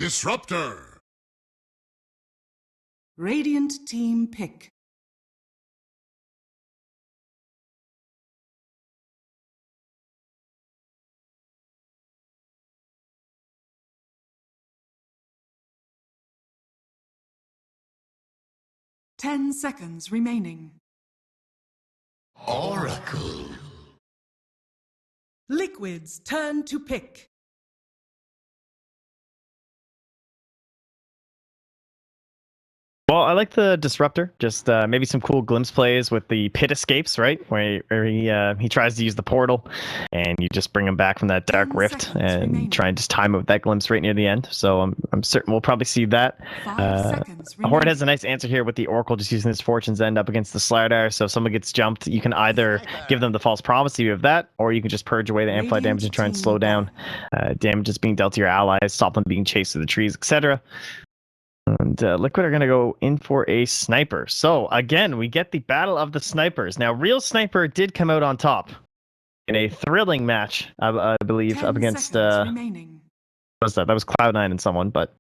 Disruptor. Radiant team pick. Ten seconds remaining. Oracle. Liquid's turn to pick. Well, I like the Disruptor. Just maybe some cool glimpse plays with the pit escapes, right? Where he tries to use the portal, and you just bring him back from that dark 10 rift seconds and remaining. try and just time it with that glimpse right near the end. So I'm certain we'll probably see that. 5 seconds remaining. Horde has a nice answer here with the Oracle just using his Fortune's End up against the Starladder. So if someone gets jumped, you can either give them the false promise you have that, or you can just purge away the amplify Radiant damage and try and team slow down damages being dealt to your allies, stop them being chased through the trees, etc. And Liquid are going to go in for a sniper. So again, we get the battle of the snipers. Now, Real Sniper did come out on top in a thrilling match, I believe, 10 up against seconds remaining. what was that? That was Cloud9 and someone, but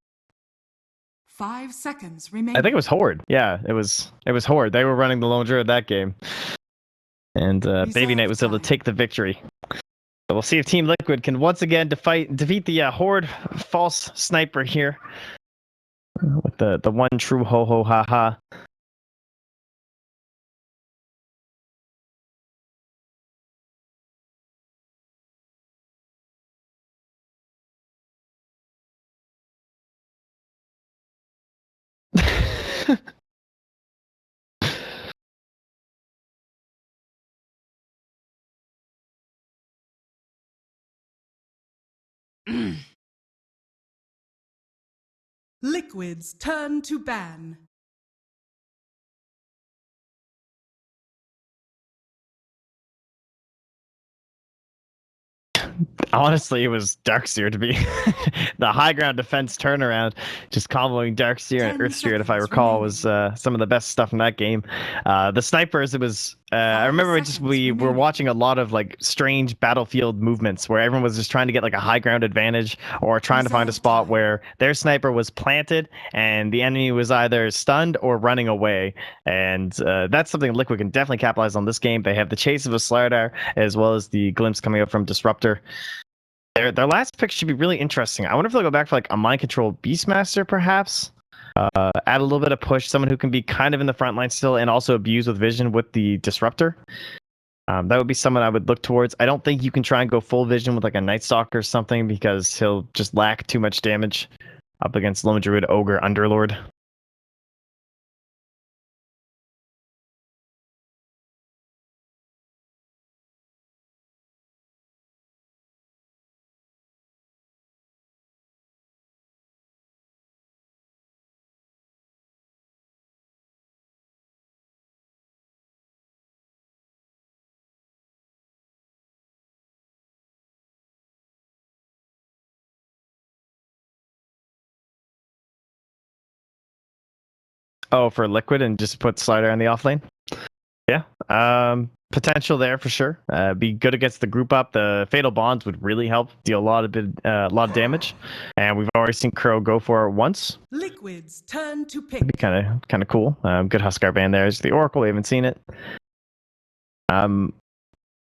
5 seconds remaining. I think it was Horde. Yeah, it was Horde. They were running the lone of that game, and Baby Knight was able to take the victory. So we'll see if Team Liquid can once again defeat the Horde false sniper here. With the one true ho ho ha ha. Liquid's turn to ban. Honestly, it was Darkseer to be the high ground defense turnaround. Just comboing Darkseer and 10 Earthseer, if I seconds recall, was some of the best stuff in that game. The snipers, it was. I remember we were watching a lot of like strange battlefield movements where everyone was just trying to get like a high ground advantage or trying to find a spot where their sniper was planted and the enemy was either stunned or running away. And that's something Liquid can definitely capitalize on this game. They have the chase of a Slark as well as the glimpse coming up from Disruptor. Their last pick should be really interesting. I wonder if they'll go back for like a mind control Beastmaster, perhaps. Add a little bit of push, someone who can be kind of in the front line still, and also abuse with vision with the Disruptor. That would be someone I would look towards. I don't think you can try and go full vision with like a Night Stalker or something because he'll just lack too much damage up against Lone Druid, Ogre, Underlord. Oh, for Liquid and just put Slider on the offlane? Yeah. Potential there for sure. Be good against the group up. The Fatal Bonds would really help deal a lot of damage. And we've already seen Crow go for it once. Liquid's turn to pick. It'd be kind of cool. Good Huskar band there. There's the Oracle. We haven't seen it.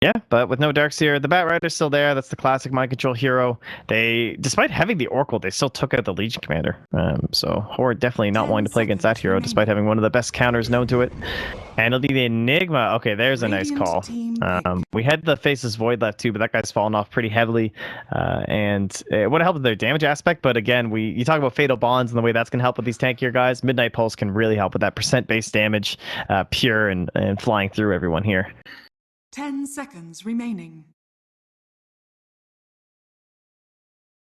Yeah, but with no Darkseer, the Bat Rider's still there. That's the classic mind control hero. They, despite having the Oracle, they still took out the Legion Commander. So Horde definitely not wanting to play against that hero, despite having one of the best counters known to it. And it'll be the Enigma. Okay, there's a nice call. We had the Faceless Void left too, but that guy's fallen off pretty heavily. And it would have helped with their damage aspect, but again, you talk about Fatal Bonds and the way that's going to help with these tankier guys. Midnight Pulse can really help with that percent-based damage, pure and flying through everyone here. 10 seconds remaining.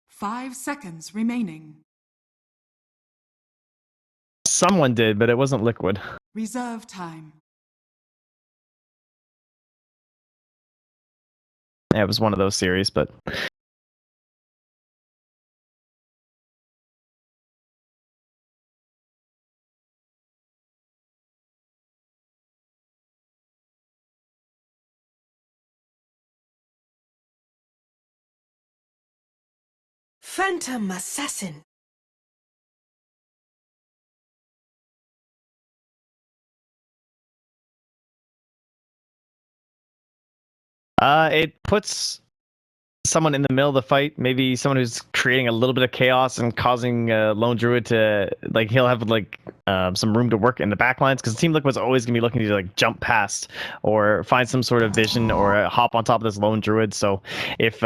5 seconds remaining. Someone did, but it wasn't Liquid. Reserve time. Yeah, it was one of those series, but Phantom Assassin. It puts someone in the middle of the fight, maybe someone who's creating a little bit of chaos and causing Lone Druid to, like, he'll have like some room to work in the backlines, because Team Liquid's always gonna be looking to like jump past or find some sort of vision or hop on top of this Lone Druid. So if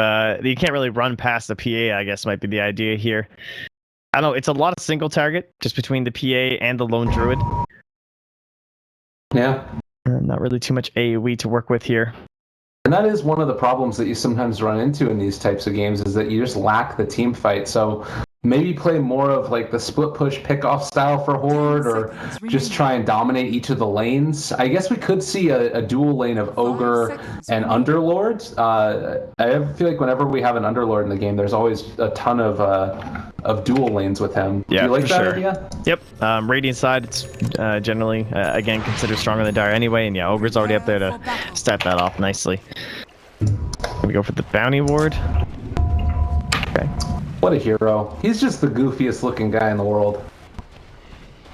you can't really run past the PA, I guess might be the idea here. I don't know, it's a lot of single target just between the PA and the Lone Druid. Yeah. Not really too much AoE to work with here. And that is one of the problems that you sometimes run into in these types of games, is that you just lack the team fight. So maybe play more of like the split push pick-off style for Horde, or just try and dominate each of the lanes. I guess we could see a dual lane of Ogre and Underlord. I feel like whenever we have an Underlord in the game, there's always a ton of dual lanes with him. Yeah, do you like that sure. idea? Yep. Radiant side, it's generally, again, considered stronger than Dire anyway, and yeah, Ogre's already up there to start that off nicely. We go for the Bounty Ward. Okay. What a hero. He's just the goofiest looking guy in the world.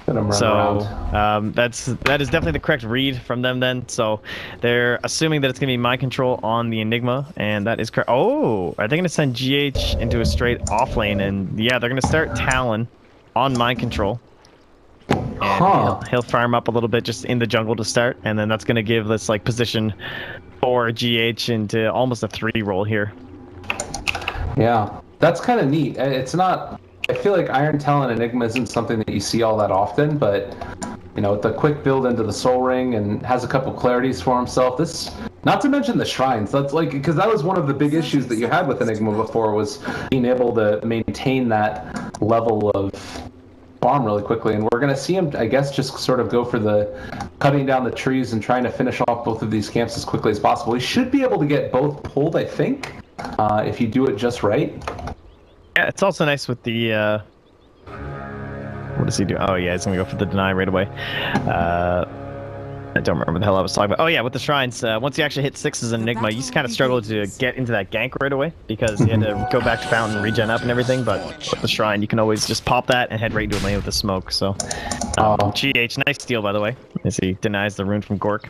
Let him run around. that is definitely the correct read from them then. So they're assuming that it's going to be mind control on the Enigma, and that is correct. Oh, are they going to send GH into a straight off lane? And yeah, they're going to start Talon on mind control. And he'll farm up a little bit just in the jungle to start, and then that's going to give this like position for GH into almost a 3 roll here. Yeah. That's kind of neat. It's not... I feel like Iron Talon Enigma isn't something that you see all that often, but, you know, the quick build into the Soul Ring and has a couple clarities for himself. This... Not to mention the shrines. That's like... Because that was one of the big issues that you had with Enigma before, was being able to maintain that level of farm really quickly. And we're going to see him, I guess, just sort of go for the cutting down the trees and trying to finish off both of these camps as quickly as possible. He should be able to get both pulled, I think, if you do it just right. Yeah, it's also nice with the what does he do? Oh yeah, he's gonna go for the deny right away. I don't remember the hell I was talking about. Oh yeah, with the shrines, once you actually hit 6 as an Enigma, you kind of struggle to get into that gank right away, because you had to go back to fountain and regen up and everything, but with the shrine you can always just pop that and head right into a lane with the smoke. So GH, nice steal by the way, as he denies the rune from Gork.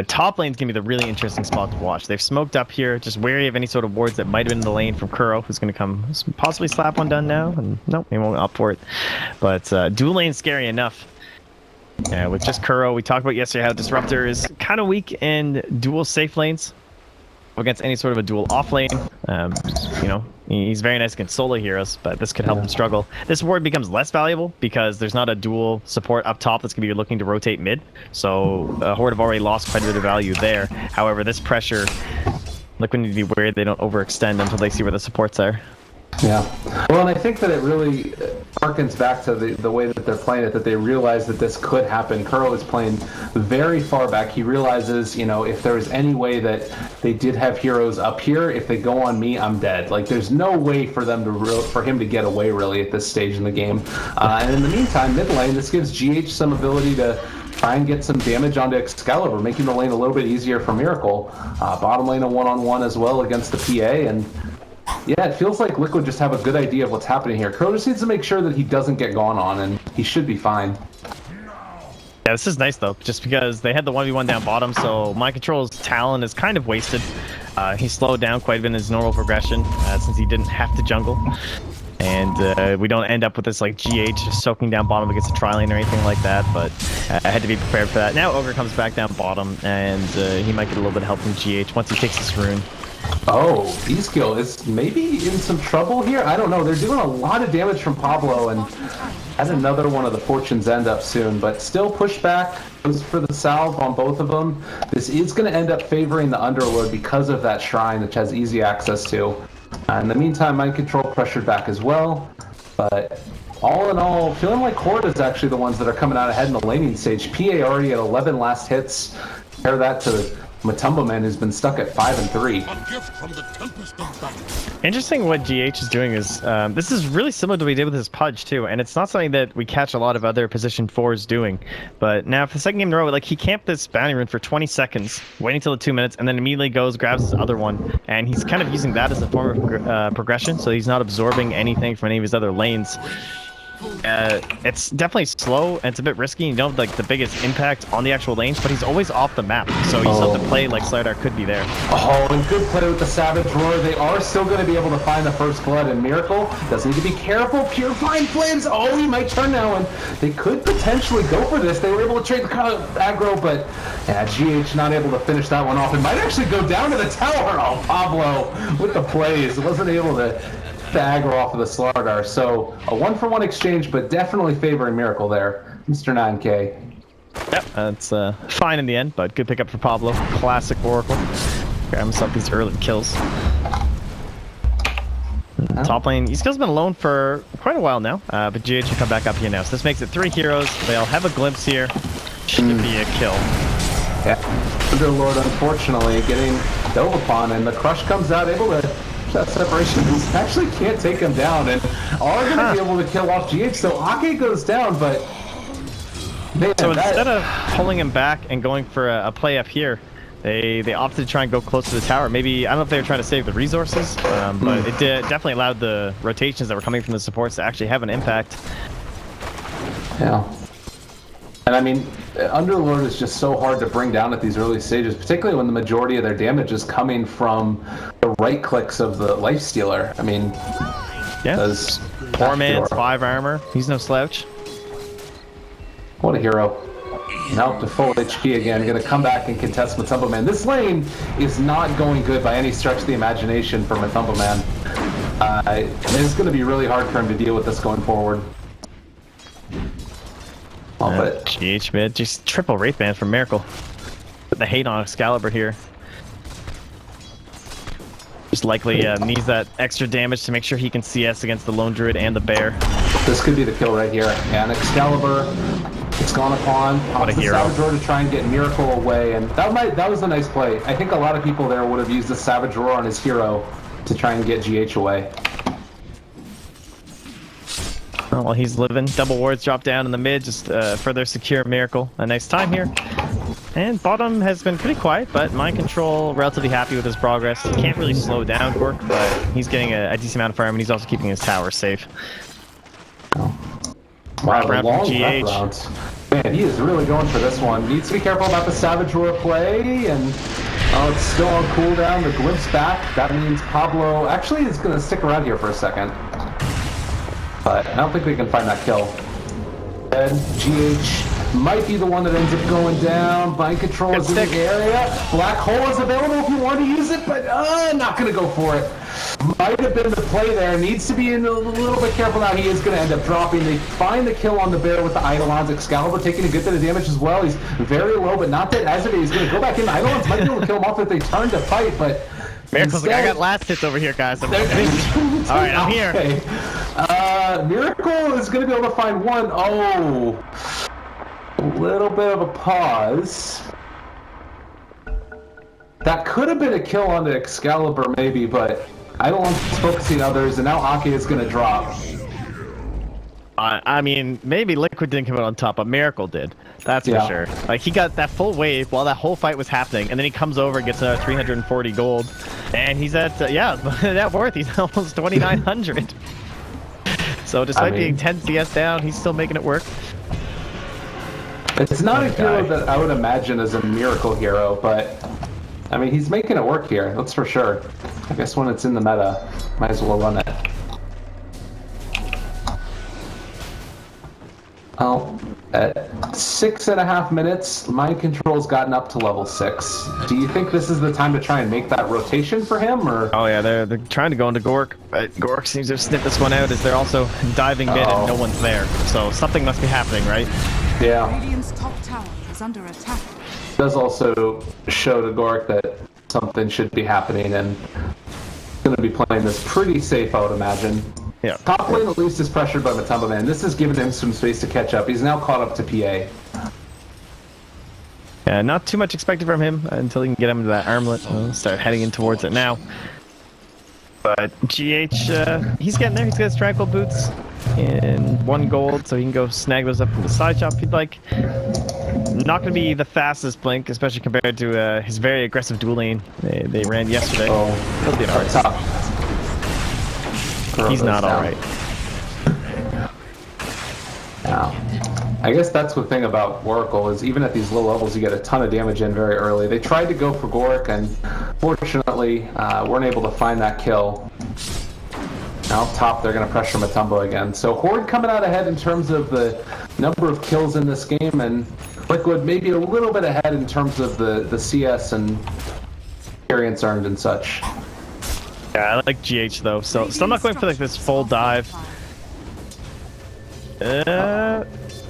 Top lane's gonna be the really interesting spot to watch. They've smoked up here, just wary of any sort of wards that might have been in the lane from Kuro, who's gonna come possibly slap one done now, and nope, he won't opt for it. But dual lane's scary enough. With just Kuro, we talked about yesterday how Disruptor is kind of weak in dual safe lanes against any sort of a dual off lane. You know, he's very nice against solo heroes, but this could help him struggle. This ward becomes less valuable because there's not a dual support up top that's going to be looking to rotate mid. So Horde have already lost quite a bit of value there. However, this pressure, Liquid need to be wary they don't overextend until they see where the supports are. Yeah. Well, and I think that it really harkens back to the way that they're playing it, that they realize that this could happen. Kuro is playing very far back. He realizes, you know, if there was any way that they did have heroes up here, if they go on me, I'm dead. Like, there's no way for them for him to get away, really, at this stage in the game. And in the meantime, mid lane, this gives GH some ability to try and get some damage onto Excalibur, making the lane a little bit easier for Miracle. Bottom lane a one-on-one as well against the PA, and yeah, it feels like Liquid just have a good idea of what's happening here. Kuro just needs to make sure that he doesn't get gone on, and he should be fine. Yeah, this is nice though, just because they had the 1v1 down bottom, so Mind Control's Talon is kind of wasted. He slowed down quite a bit in his normal progression, since he didn't have to jungle. And we don't end up with this like GH just soaking down bottom against a tri-lane or anything like that, but I had to be prepared for that. Now Ogre comes back down bottom, and he might get a little bit of help from GH once he takes this rune. Oh, E-Skill is maybe in some trouble here? I don't know. They're doing a lot of damage from Pablo, and had another one of the Fortune's End up soon, but still pushback goes for the salve on both of them. This is going to end up favoring the Underlord because of that shrine, which has easy access to. In the meantime, Mind Control pressured back as well, but all in all, feeling like Horde is actually the ones that are coming out ahead in the laning stage. PA already at 11 last hits. Compare that to Matumbo Man, who's been stuck at 5 and 3. Interesting what GH is doing is, this is really similar to what he did with his Pudge too, and it's not something that we catch a lot of other position 4s doing. But now for the second game in a row, like he camped this bounty rune for 20 seconds, waiting till the 2 minutes, and then immediately goes, grabs his other one, and he's kind of using that as a form of progression, so he's not absorbing anything from any of his other lanes. It's definitely slow and it's a bit risky. You don't have like the biggest impact on the actual lanes, but he's always off the map, so you still have to play like Starladder could be there. Oh, and good play with the Savage Roar. They are still going to be able to find the first blood, and Miracle does need to be careful. Purifying Flames. Oh, he might turn now, and they could potentially go for this. They were able to trade the aggro, but yeah, GH not able to finish that one off. It might actually go down to the tower. Oh, Pablo with the plays. Wasn't able to aggro off of the Starladder. So a 1-for-1 exchange, but definitely favoring Miracle there. Mr. 9K. Yep, that's fine in the end, but good pickup for Pablo. Classic Oracle. Grab himself these early kills. Top lane, he's been alone for quite a while now, but GH will come back up here now. So this makes it 3 heroes. They'll have a glimpse here. Should be a kill. Yeah, Underlord unfortunately getting dove upon, and the Crush comes out able to that separation. He actually can't take him down, and are going to be able to kill off GH. So Ake goes down, but man, so instead of pulling him back and going for a play up here, they opted to try and go close to the tower. Maybe, I don't know if they were trying to save the resources, but it definitely allowed the rotations that were coming from the supports to actually have an impact. Yeah. And I mean, Underlord is just so hard to bring down at these early stages, particularly when the majority of their damage is coming from the right clicks of the Lifestealer. I mean, yeah, 4 man, 5 armor. He's no slouch. What a hero. Now up to full HP again, going to come back and contest Matumbo Man. This lane is not going good by any stretch of the imagination for Matumbo Man. It's going to be really hard for him to deal with this going forward. But GH mid, just triple Wraith Band from Miracle. Put the hate on Excalibur here. Just likely needs that extra damage to make sure he can CS against the Lone Druid and the Bear. This could be the kill right here. And Excalibur, it's gone upon. What a hero. Savage Roar to try and get Miracle away, and that was a nice play. I think a lot of people there would have used the Savage Roar on his hero to try and get GH away. Oh, well, he's living. Double wards drop down in the mid, just further secure Miracle. A nice time here. And bottom has been pretty quiet, but Mind Control relatively happy with his progress. He can't really slow down Gork, but he's getting a decent amount of farm, and he's also keeping his tower safe. Wow, Round long from GH. rounds. Man, he is really going for this one. Needs to be careful about the Savage Roar play, and it's still on cooldown. The glimpse back. That means Pablo actually is going to stick around here for a second. But I don't think we can find that kill. And GH might be the one that ends up going down. Mind Control is in the area. Black Hole is available if you want to use it, but not going to go for it. Might have been the play there. Needs to be a little bit careful now. He is going to end up dropping. They find the kill on the Bear with the Eidolons. Excalibur taking a good bit of damage as well. He's very low, but not dead as it is. He's going to go back in. The Eidolons might be able to kill him off if they turn to fight, but... Miracle's like, I got last hits over here, guys. Alright, I'm here. Okay. Miracle is going to be able to find one. Oh, a little bit of a pause. That could have been a kill on the Excalibur, maybe, but I don't want to focusing others, and now Ake is going to drop. I mean, maybe Liquid didn't come out on top, but Miracle did. That's for sure. Like, he got that full wave while that whole fight was happening, and then he comes over and gets another 340 gold. And he's at, net worth, he's almost 2,900. So despite being 10 CS down, he's still making it work. It's not a hero that I would imagine as a Miracle hero, but, I mean, he's making it work here, that's for sure. I guess when it's in the meta, might as well run it. Well, at 6.5 minutes, Mind Control's gotten up to level 6. Do you think this is the time to try and make that rotation for him, or? Oh yeah, they're trying to go into Gork, but Gork seems to have sniffed this one out as they're also diving mid and no one's there. So something must be happening, right? Yeah. Radiant's top tower is under attack. It does also show to Gork that something should be happening, and going to be playing this pretty safe, I would imagine. Yeah. Top lane at least is pressured by Matumbo Man. This has given him some space to catch up. He's now caught up to PA. Yeah, not too much expected from him until he can get him to that armlet. We'll start heading in towards it now. But GH, he's getting there. He's got his Tranquil Boots in 1 gold, so he can go snag those up from the side shop if he'd like. Not going to be the fastest Blink, especially compared to his very aggressive dual lane they ran yesterday. Oh, he'll be alright. Top. He's not alright. Now, I guess that's the thing about Oracle is even at these low levels, you get a ton of damage in very early. They tried to go for Goric, and fortunately, weren't able to find that kill. Now top, they're going to pressure Matumba again. So Horde coming out ahead in terms of the number of kills in this game, and Liquid maybe a little bit ahead in terms of the CS and experience earned and such. Yeah, I like GH though, so still not going for like this full dive.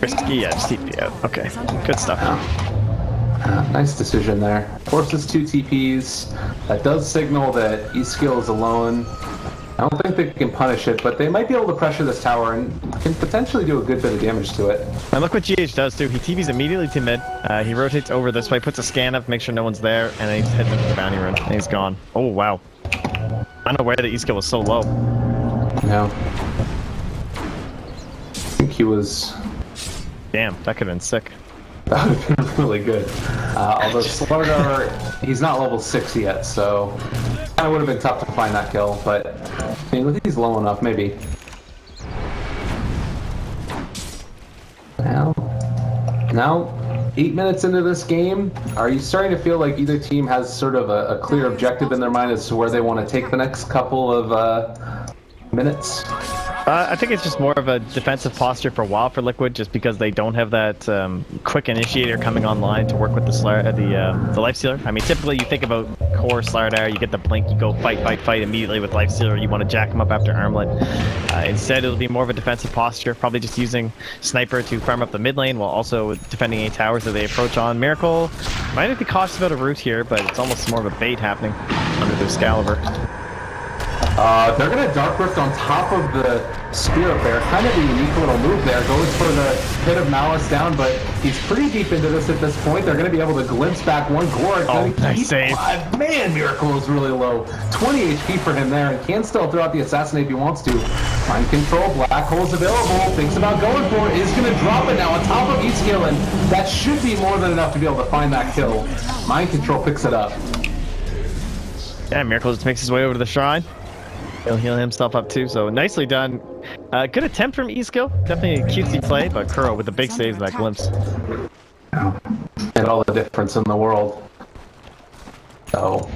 Risky, yeah, just TP out. Okay, good stuff. Nice decision there. Forces 2 TPs. That does signal that E-Skill is alone. I don't think they can punish it, but they might be able to pressure this tower and can potentially do a good bit of damage to it. And look what GH does too. He TPs immediately to mid. He rotates over this way, puts a scan up, makes sure no one's there, and then he heads into the bounty room, and he's gone. Oh wow. I don't know where the E-Skill was so low. No. I think he was... Damn, that could have been sick. That would have been really good. Although Starladder, he's not level 6 yet, so kind of would have been tough to find that kill, but I mean, he's low enough, maybe. Now, 8 minutes into this game, are you starting to feel like either team has sort of a clear objective in their mind as to where they want to take the next couple of minutes? I think it's just more of a defensive posture for a while for Liquid, just because they don't have that quick initiator coming online to work with the Lifestealer. I mean, typically you think about core Starladder, you get the blink, you go fight immediately with Lifestealer, you want to jack him up after Armlet. Instead, it'll be more of a defensive posture, probably just using Sniper to farm up the mid lane while also defending any towers that they approach on. Miracle might have to be cautious about a route here, but it's almost more of a bait happening under the Excalibur. They're going to Dark Rift on top of the Spear up there. Kind of a unique little move there. Goes for the Pit of Malice down, but he's pretty deep into this at this point. They're going to be able to glimpse back one Goric. Oh, nice save. Man, Miracle is really low. 20 HP for him there, and can still throw out the Assassinate if he wants to. Mind Control, Black Hole's available. Thinks about going for it. Is going to drop it now on top of E-Skill, and that should be more than enough to be able to find that kill. Mind Control picks it up. Yeah, Miracle just makes his way over to the shrine. He'll heal himself up too, so nicely done. Good attempt from E-Skill. Definitely a cutesy play, but Kuro with the big saves of that glimpse. And all the difference in the world. So,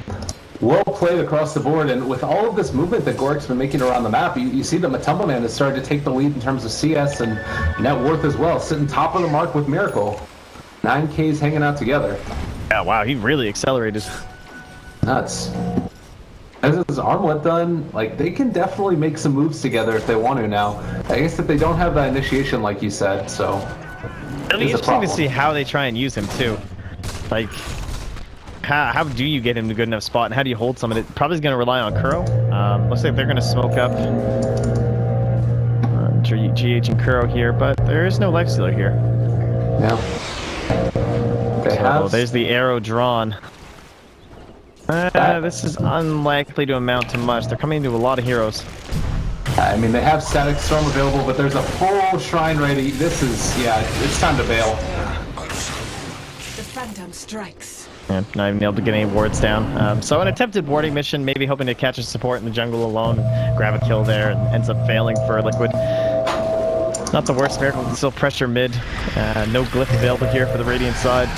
well played across the board, and with all of this movement that Gorik's been making around the map, you see that Matumba Man has started to take the lead in terms of CS and net worth as well, sitting top of the mark with Miracle. 9Ks hanging out together. Yeah, wow, he really accelerated. Nuts. As is Armlet done, like, they can definitely make some moves together if they want to now. I guess that they don't have that initiation like you said, so It'll be interesting to see how they try and use him too. Like, how do you get him to a good enough spot, and how do you hold some of it? Probably going to rely on Kuro. Looks like they're going to smoke up GH and Kuro here, but there is no Lifestealer here. Yeah. They have. There's the arrow drawn. This is unlikely to amount to much. They're coming into a lot of heroes. I mean, they have Static Storm available, but there's a full shrine ready. This is, yeah, it's time to bail. The Phantom strikes. Yeah, not even able to get any wards down. So an attempted warding mission, maybe hoping to catch a support in the jungle alone, grab a kill there, and ends up failing for Liquid. Not the worst. Miracle can still pressure mid. No glyph available here for the Radiant side.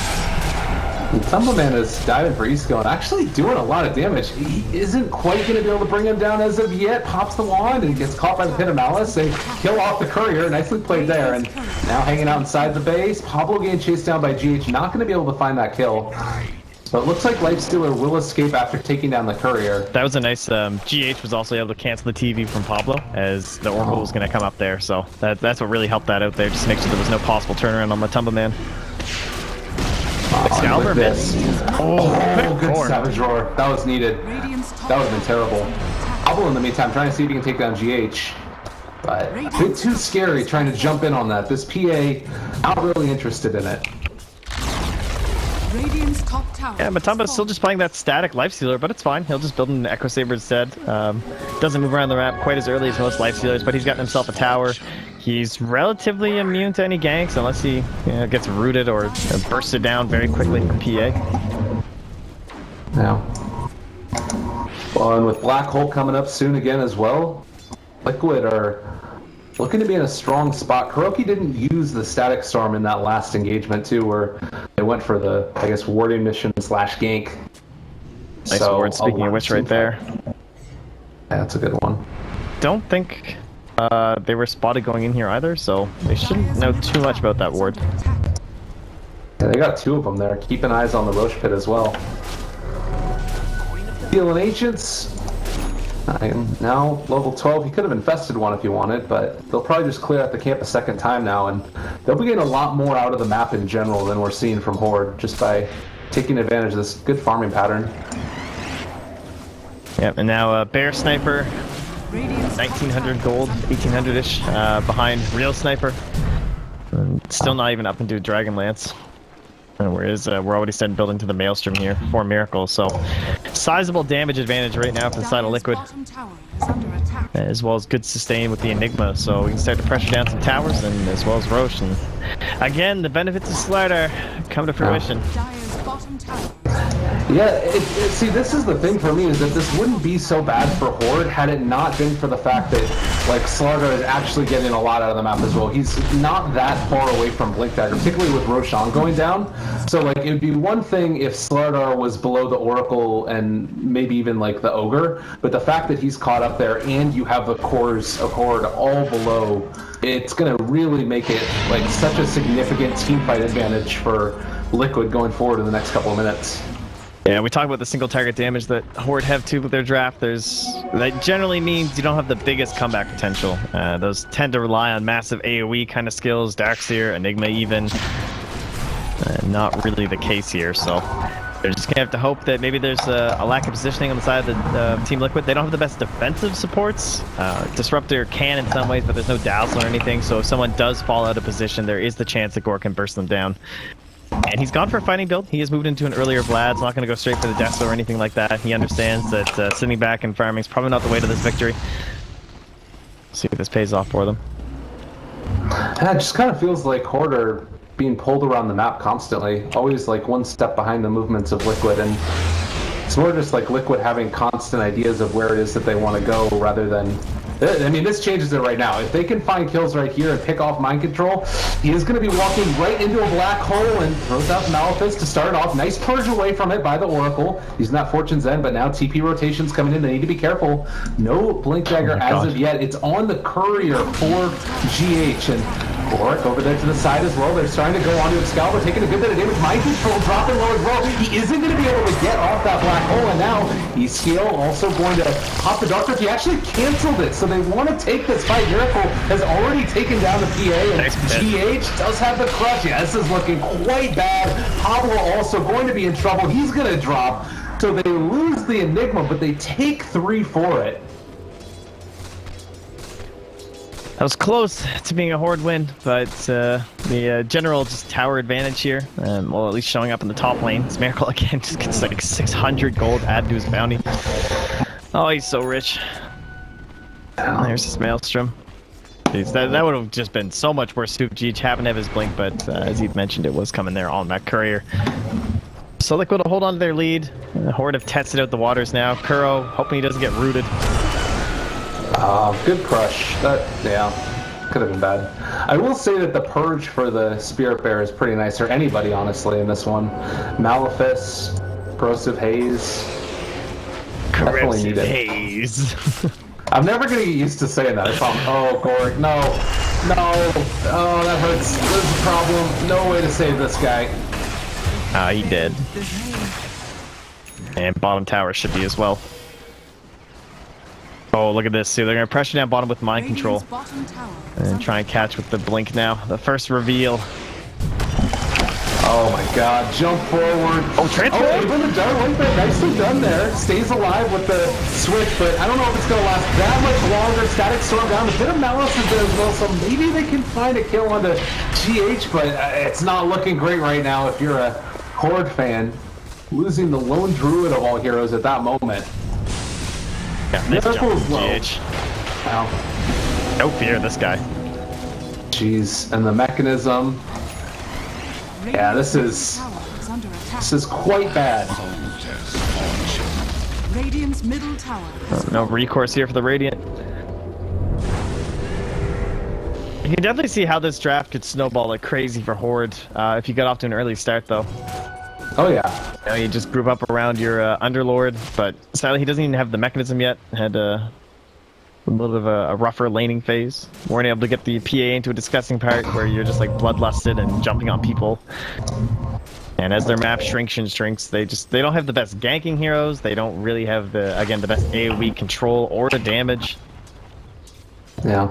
Matumba Man is diving for E-Skill and actually doing a lot of damage. He isn't quite going to be able to bring him down as of yet. Pops the wand and gets caught by the Pit of Malice. They kill off the courier. Nicely played there. And now hanging out inside the base. Pablo getting chased down by GH. Not going to be able to find that kill. So it looks like Lifestealer will escape after taking down the courier. That was a nice... GH was also able to cancel the TV from Pablo as the Oracle was going to come up there. So that's what really helped that out there. Just to make sure there was no possible turnaround on Matumba Man. Excalibur miss. Oh, good Savage Roar. That was needed. That would have been terrible. Pablo in the meantime trying to see if he can take down GH. But a bit too scary trying to jump in on that. This PA not really interested in it. Yeah, Matumba's still just playing that static Lifestealer, but it's fine. He'll just build an Echo Saber instead. Doesn't move around the map quite as early as most Lifestealers, but he's gotten himself a tower. He's relatively immune to any ganks unless he gets rooted or bursted down very quickly from PA. Now, well, and with Black Hole coming up soon again as well, Liquid are looking to be in a strong spot. Kuroki didn't use the Static Storm in that last engagement too, where they went for the, I guess, warding mission / gank. Nice ward, speaking of which, right there. Yeah, that's a good one. Don't think they were spotted going in here either, so they shouldn't know too much about that ward. Yeah, they got 2 of them there. Keeping eyes on the Roche Pit as well. Healing Ancients. I am now level 12. He could have infested one if he wanted, but they'll probably just clear out the camp a second time now, and they'll be getting a lot more out of the map in general than we're seeing from Horde, just by taking advantage of this good farming pattern. Yep, and now Bear Sniper, 1900 gold, 1800-ish, behind Real Sniper. And still not even up into Dragonlance. Whereas we're already starting building to the Maelstrom here for Miracle, so sizable damage advantage right now for the side of Liquid, as well as good sustain with the Enigma, so we can start to pressure down some towers, and as well as Roche. And again, the benefits of Starladder come to fruition. Yeah, see, this is the thing for me, is that this wouldn't be so bad for Horde had it not been for the fact that, like, Slark is actually getting a lot out of the map as well. He's not that far away from Blink Dagger, particularly with Roshan going down. So, like, it would be one thing if Slardar was below the Oracle and maybe even, like, the Ogre, but the fact that he's caught up there and you have the cores of Horde all below, it's going to really make it, like, such a significant team fight advantage for Liquid going forward in the next couple of minutes. Yeah, we talk about the single target damage that Horde have too with their draft. That generally means you don't have the biggest comeback potential. Those tend to rely on massive AoE kind of skills, Darkseer, Enigma even. Not really the case here, so they're just gonna have to hope that maybe there's a lack of positioning on the side of the Team Liquid. They don't have the best defensive supports. Disruptor can in some ways, but there's no Dazzle or anything, so if someone does fall out of position, there is the chance that Gore can burst them down. And he's gone for a fighting build. He has moved into an earlier Vlad's, not going to go straight for the Death or anything like that. He understands that sitting back and farming is probably not the way to this victory. See if this pays off for them. Yeah, it just kind of feels like Horde are being pulled around the map constantly, always like one step behind the movements of Liquid, and it's more just like Liquid having constant ideas of where it is that they want to go rather than... I mean, this changes it right now. If they can find kills right here and pick off Mind Control, he is going to be walking right into a black hole and throws out Malefice to start off. Nice purge away from it by the Oracle. He's not Fortune's End, but now TP rotations coming in. They need to be careful. No Blink Dagger as of yet. It's on the Courier for GH, and Gorik over there to the side as well. They're starting to go onto Excalibur, taking a good bit of damage. Mind Control dropping low as well. He isn't going to be able to get off that black hole, and now Escale also going to pop the Dark Rift. He actually canceled it, so they want to take this fight. Miracle has already taken down the PA, and GH does have the crush. Yeah, this is looking quite bad. Pablo also going to be in trouble. He's going to drop. So they lose the Enigma, but they take 3 for it. That was close to being a Horde win, but the general just tower advantage here, well, at least showing up in the top lane. This Miracle again just gets like 600 gold added to his bounty. Oh, he's so rich. There's his Maelstrom. Jeez, that would have just been so much worse if GH happened to have his blink, but as you've mentioned, it was coming there on that Courier. So Liquid will hold on to their lead. Horde have tested out the waters now. Kuro hoping he doesn't get rooted. Good crush. That, yeah, could have been bad. I will say that the purge for the Spirit Bear is pretty nice, or anybody, honestly, in this one. Malefice, Corrosive Haze. Corrosive Haze. I'm never going to get used to saying that. Oh, Gorik, no. No. Oh, that hurts. There's a problem. No way to save this guy. He did. And bottom tower should be as well. Oh, look at this. See, they're going to pressure down bottom with Mind Control. And try and catch with the blink now. The first reveal. Oh my god, jump forward. Oh, transfer! Oh, even the Dark Link there, nicely done there. Stays alive with the switch, but I don't know if it's going to last that much longer. Static Storm down, a bit of Malice is there as well, so maybe they can find a kill on the GH, but it's not looking great right now if you're a Horde fan. Losing the lone druid of all heroes at that moment. Yeah, nice jump from GH. Wow. No fear, this guy. Jeez, and the mechanism. Yeah, this is quite bad. Radiant's middle tower. No recourse here for the Radiant. You can definitely see how this draft could snowball like crazy for Horde if you got off to an early start, though. Oh yeah. You know, you just group up around your Underlord, but sadly he doesn't even have the mechanism yet. Had a little bit of a rougher laning phase. Weren't able to get the PA into a disgusting part where you're just like bloodlusted and jumping on people. And as their map shrinks and shrinks, they don't have the best ganking heroes. They don't really have the best AoE control or the damage. Yeah.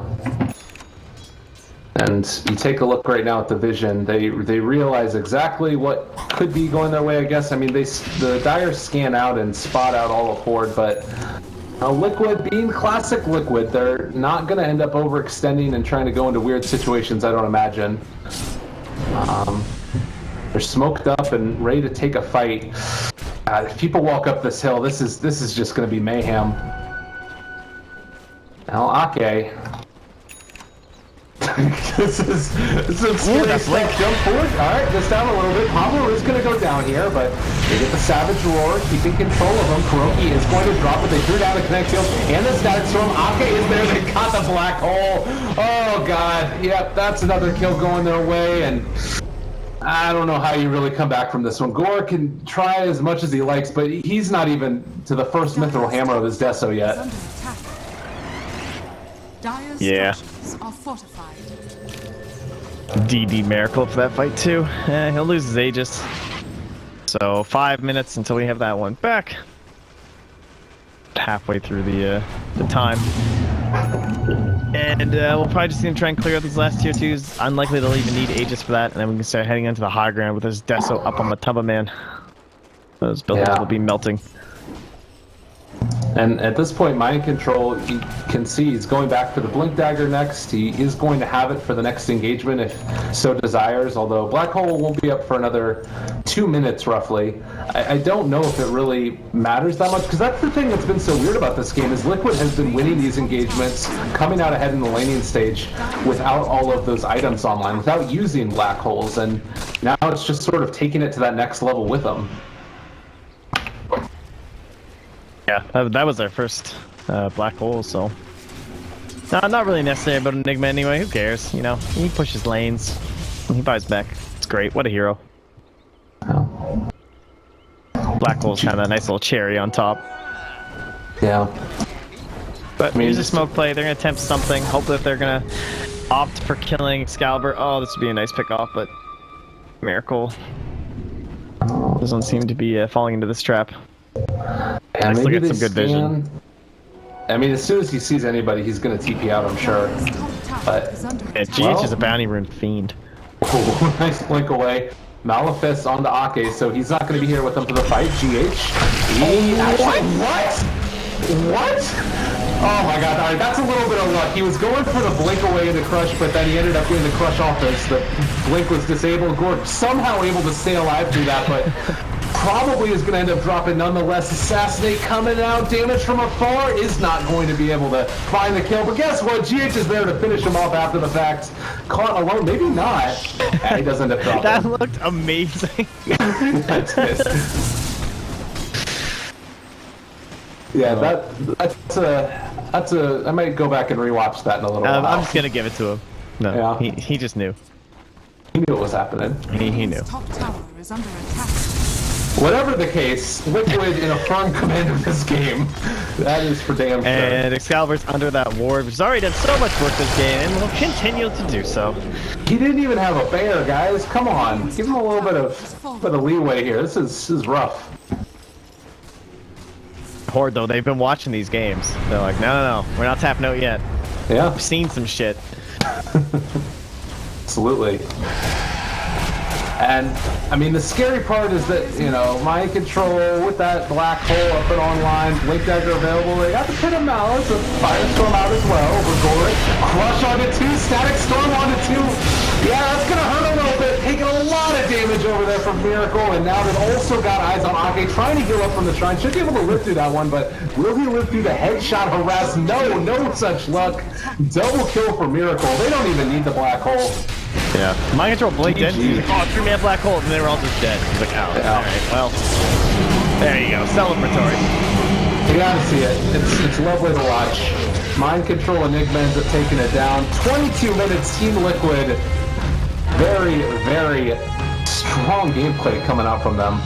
And you take a look right now at the vision, they realize exactly what could be going their way, I guess. I mean, the Dire scan out and spot out all of Horde, but Liquid, being classic Liquid, they're not going to end up overextending and trying to go into weird situations, I don't imagine. They're smoked up and ready to take a fight. If people walk up this hill, this is just going to be mayhem. Now, Ake. this is that's like jump forward. All right, just down a little bit. Pablo is going to go down here, but they get the Savage Roar, keeping control of him. Kuroki is going to drop it. They threw down the Connect Field and the Static Storm. Ake is there. They got the Black Hole. Oh, God. Yep, that's another kill going their way, and I don't know how you really come back from this one. Gore can try as much as he likes, but he's not even to the first Mithril Hammer of his Deso yet. Yeah. DD Miracle for that fight too. He'll lose his Aegis. So 5 minutes until we have that one back. Halfway through the time. And we'll probably just need to try and clear out these last tier 2s. Unlikely they'll even need Aegis for that, and then we can start heading into the high ground with this Deso up on Matamba Man. Those buildings will be melting. And at this point, Mind Control, you can see he's going back for the Blink Dagger next. He is going to have it for the next engagement if so desires, although Black Hole won't be up for another 2 minutes roughly. I don't know if it really matters that much, because that's the thing that's been so weird about this game, is Liquid has been winning these engagements, coming out ahead in the laning stage without all of those items online, without using Black Holes, and now it's just sort of taking it to that next level with them. Yeah, that was our first Black Hole, so... No, not really necessary about Enigma anyway, who cares, you know? He pushes lanes, he buys back. It's great, what a hero. Oh. Black Hole's kind of a nice little cherry on top. Yeah. But here's a smoke play, they're going to attempt something. Hopefully if they're going to opt for killing Excalibur, oh, this would be a nice pick off, but... Miracle doesn't seem to be falling into this trap. Yeah, nice, maybe look at some good vision. I mean, as soon as he sees anybody, he's going to TP out, I'm sure. But yeah, GH is a bounty rune fiend. Oh, nice blink away. Malefice on the Ake, so he's not going to be here with them for the fight. GH. What? Oh my god, alright, that's a little bit of luck. He was going for the blink away in the crush, but then he ended up getting the crush off as the blink was disabled. Gore somehow able to stay alive through that, but probably is going to end up dropping nonetheless. Assassinate coming out, damage from afar, is not going to be able to find the kill. But guess what? GH is there to finish him off after the fact. Caught alone, maybe not. He does end up dropping. That looked amazing. That's it. Yeah, that's a. I might go back and rewatch that in a little while. I'm just gonna give it to him. No, yeah. He just knew. He knew what was happening. He knew. Top tower is under attack. Whatever the case, Liquid in a firm command of this game. That is for damn sure. And Excalibur's under that ward, which has already done so much work this game, and will continue to do so. He didn't even have a bear, guys. Come on, give him a little bit of leeway here. This is rough. Horde, though, they've been watching these games. They're like, no, we're not tapping out yet. Yeah. We've seen some shit. Absolutely. And, I mean, the scary part is that, you know, Mind Control with that Black Hole up and online, Blink Dagger available, they got the Pit of Malice, a Firestorm out as well, Regorit, Crush onto 2, Static Storm onto 2. Yeah, that's going to hurt a little bit, taking a lot of damage over there from Miracle, and now they've also got eyes on Ake, trying to heal up from the Shrine. Should be able to live through that one, but will he live through the headshot harass? No such luck. Double kill for Miracle. They don't even need the Black Hole. Yeah. Mind Control blinked in. He's like, oh, 3-man Black Hole, and they were all just dead. He's like, oh, yeah. Alright, well. There you go. Celebratory. You gotta see it. It's lovely to watch. Mind Control Enigma ends up taking it down. 22 minutes, Team Liquid. Very, very strong gameplay coming out from them.